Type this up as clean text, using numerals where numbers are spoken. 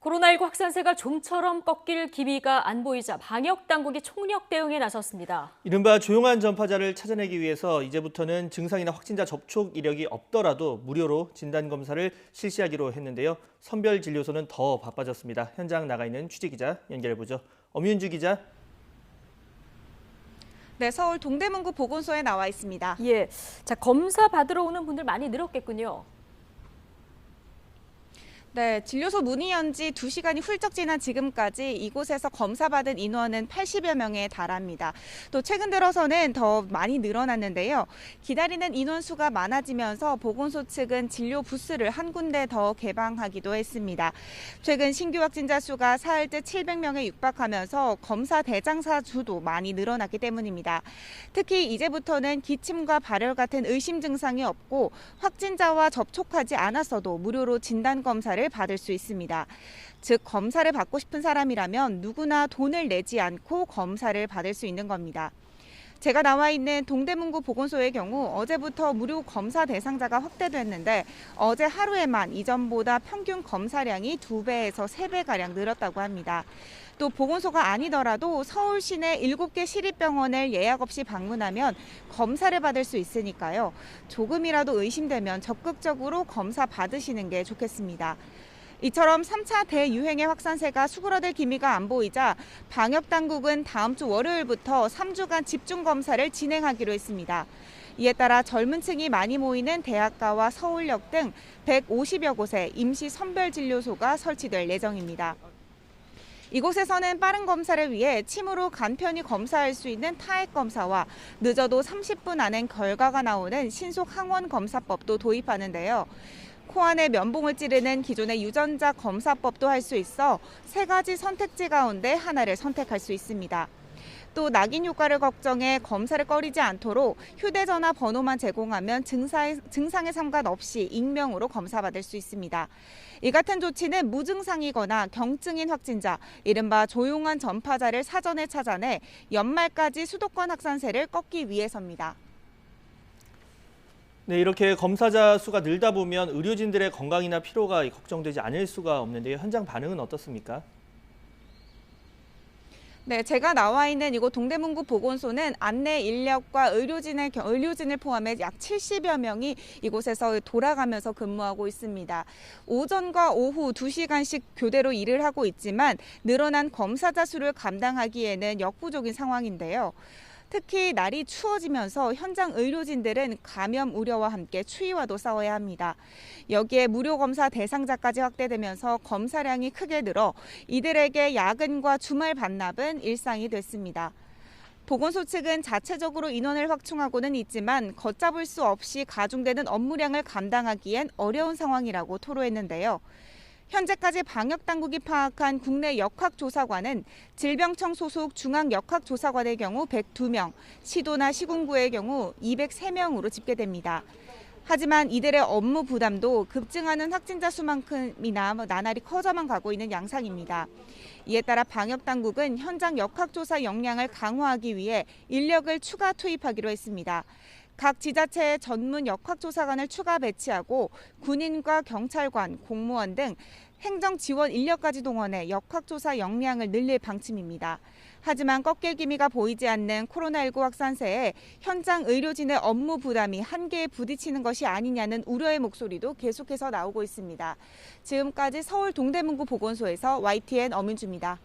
코로나19 확산세가 좀처럼 꺾일 기미가 안 보이자 방역 당국이 총력 대응에 나섰습니다. 이른바 조용한 전파자를 찾아내기 위해서 이제부터는 증상이나 확진자 접촉 이력이 없더라도 무료로 진단검사를 실시하기로 했는데요. 선별진료소는 더 바빠졌습니다. 현장 나가 있는 취재기자 연결해보죠. 엄윤주 기자. 네, 서울 동대문구 보건소에 나와 있습니다. 예, 검사 받으러 오는 분들 많이 늘었겠군요. 네, 진료소 문이 연 지 2시간이 훌쩍 지난 지금까지 이곳에서 검사받은 인원은 80여 명에 달합니다. 또 최근 들어서는 더 많이 늘어났는데요. 기다리는 인원 수가 많아지면서 보건소 측은 진료 부스를 한 군데 더 개방하기도 했습니다. 최근 신규 확진자 수가 사흘째 700명에 육박하면서 검사 대장사 수도 많이 늘어났기 때문입니다. 특히 이제부터는 기침과 발열 같은 의심 증상이 없고 확진자와 접촉하지 않았어도 무료로 진단검사를 받을 수 있습니다. 즉, 검사를 받고 싶은 사람이라면 누구나 돈을 내지 않고 검사를 받을 수 있는 겁니다. 제가 나와 있는 동대문구 보건소의 경우 어제부터 무료 검사 대상자가 확대됐는데 어제 하루에만 이전보다 평균 검사량이 2배에서 3배가량 늘었다고 합니다. 또 보건소가 아니더라도 서울 시내 7개 시립병원을 예약 없이 방문하면 검사를 받을 수 있으니까요. 조금이라도 의심되면 적극적으로 검사 받으시는 게 좋겠습니다. 이처럼 3차 대유행의 확산세가 수그러들 기미가 안 보이자 방역당국은 다음 주 월요일부터 3주간 집중검사를 진행하기로 했습니다. 이에 따라 젊은 층이 많이 모이는 대학가와 서울역 등 150여 곳에 임시 선별진료소가 설치될 예정입니다. 이곳에서는 빠른 검사를 위해 침으로 간편히 검사할 수 있는 타액 검사와 늦어도 30분 안엔 결과가 나오는 신속 항원 검사법도 도입하는데요. 코 안에 면봉을 찌르는 기존의 유전자 검사법도 할 수 있어 3가지 선택지 가운데 하나를 선택할 수 있습니다. 또 낙인 효과를 걱정해 검사를 꺼리지 않도록 휴대전화 번호만 제공하면 증상에 상관없이 익명으로 검사받을 수 있습니다. 이 같은 조치는 무증상이거나 경증인 확진자, 이른바 조용한 전파자를 사전에 찾아내 연말까지 수도권 확산세를 꺾기 위해서입니다. 네, 이렇게 검사자 수가 늘다 보면 의료진들의 건강이나 피로가 걱정되지 않을 수가 없는데요. 현장 반응은 어떻습니까? 네, 제가 나와 있는 이곳 동대문구 보건소는 안내 인력과 의료진을 포함해 약 70여 명이 이곳에서 돌아가면서 근무하고 있습니다. 오전과 오후 2시간씩 교대로 일을 하고 있지만 늘어난 검사자 수를 감당하기에는 역부족인 상황인데요. 특히 날이 추워지면서 현장 의료진들은 감염 우려와 함께 추위와도 싸워야 합니다. 여기에 무료 검사 대상자까지 확대되면서 검사량이 크게 늘어 이들에게 야근과 주말 반납은 일상이 됐습니다. 보건소 측은 자체적으로 인원을 확충하고는 있지만 걷잡을 수 없이 가중되는 업무량을 감당하기엔 어려운 상황이라고 토로했는데요. 현재까지 방역당국이 파악한 국내 역학조사관은 질병청 소속 중앙역학조사관의 경우 102명, 시도나 시군구의 경우 203명으로 집계됩니다. 하지만 이들의 업무 부담도 급증하는 확진자 수만큼이나 나날이 커져만 가고 있는 양상입니다. 이에 따라 방역당국은 현장 역학조사 역량을 강화하기 위해 인력을 추가 투입하기로 했습니다. 각 지자체의 전문 역학조사관을 추가 배치하고 군인과 경찰관, 공무원 등 행정 지원 인력까지 동원해 역학조사 역량을 늘릴 방침입니다. 하지만 꺾일 기미가 보이지 않는 코로나19 확산세에 현장 의료진의 업무 부담이 한계에 부딪히는 것이 아니냐는 우려의 목소리도 계속해서 나오고 있습니다. 지금까지 서울 동대문구 보건소에서 YTN 엄윤주입니다.